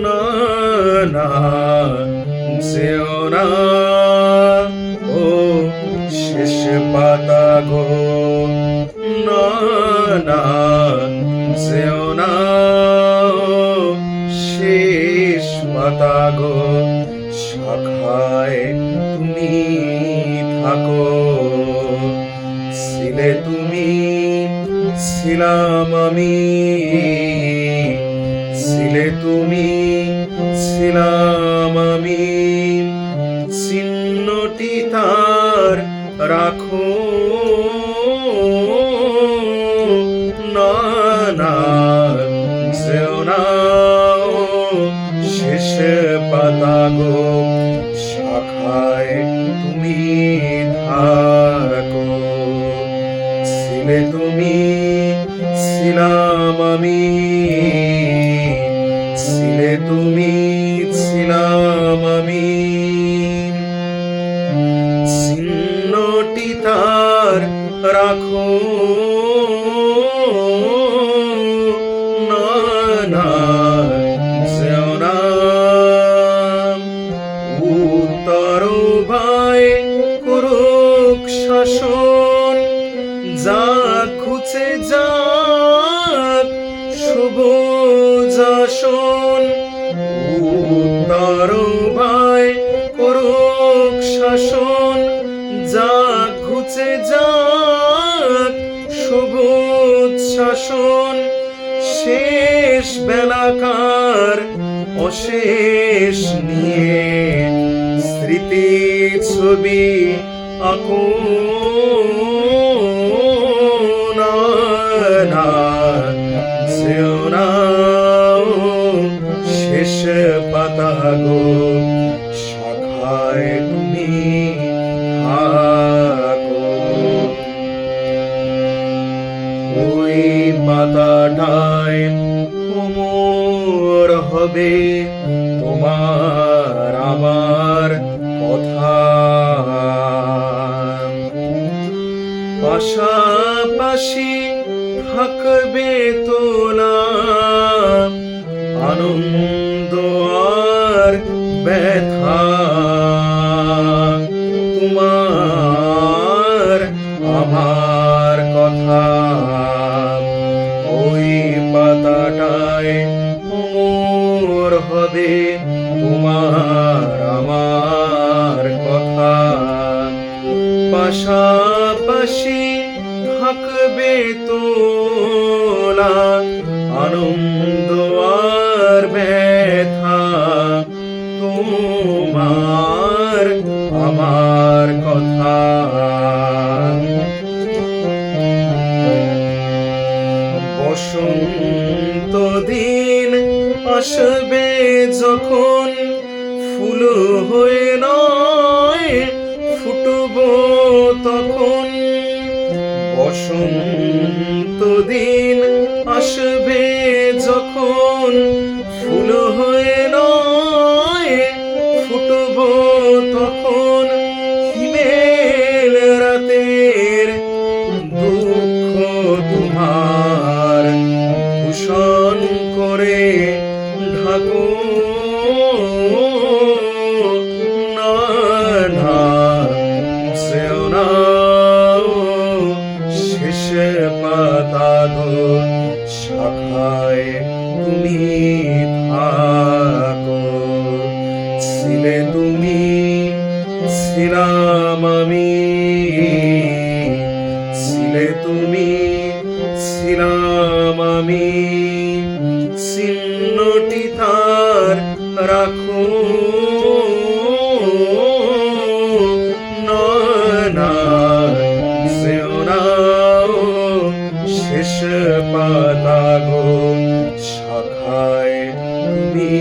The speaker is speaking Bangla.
না না যেও না, ও শেষ পাতা গো, না না যেও না, ও শেষ পাতা গো, শাখায় তুমি থাকো। ছিলে তুমি, ছিলাম আমি, ছিলে তুমি, ছিলাম আমি, চিহ্নটি তার রাখো। না না যেও না, ও শেষ পাতা গো, শাখায় তুমি থাকো। ছিলে তুমি, ছিলাম আমি, ছিলে তুমি, ছিলাম আমি, চিহ্নটি তার রাখো। না না যেও না, উত্তর ভাই করুক শাসন, যা খুঁজে যাক সবুজ আসন। উত্তর ভাই করুক শাসন, যা খুঁজে যাক সবুজ শাসন। শেষ বেলাকার অশেষ নিয়ে স্মৃতি ছবি আঁকো। না না যেও না, ও শেষ পাতা গো, শাখায় তুমি থাকো। ওই পাতাটায় অমর হবে তোমার আমার কথা, পাশাপাশি থাকবে তোলা আনন্দ আর ব্যথা। তোমার আমার কথা ওই পাতাটায় অমর হবে তোমার আমার কথা, পাশাপাশি থাকবে তোলা আনন্দ আর ব্যথা। তোমার আমার কথা বসন্ত দিন আসবে যখন, ফুল হয়ে নয় ফুটব তখন। বসন্ত দিন আসবে যখন, ফুল হয়ে নয় ফুটব তখন। হিমেল রাতের দুঃখ তোমার ভূষণ করে ঢাকো। না না যেও না, শেষ পাতা গো, শাখায় তুমি থাকো। ছিলে তুমি, ছিলাম আমি, ছিলে তুমি, ছিলাম আমি, চিহ্নটি তার রাখো। না না যেও না, শেষ পাতা গো, শাখায় তুমি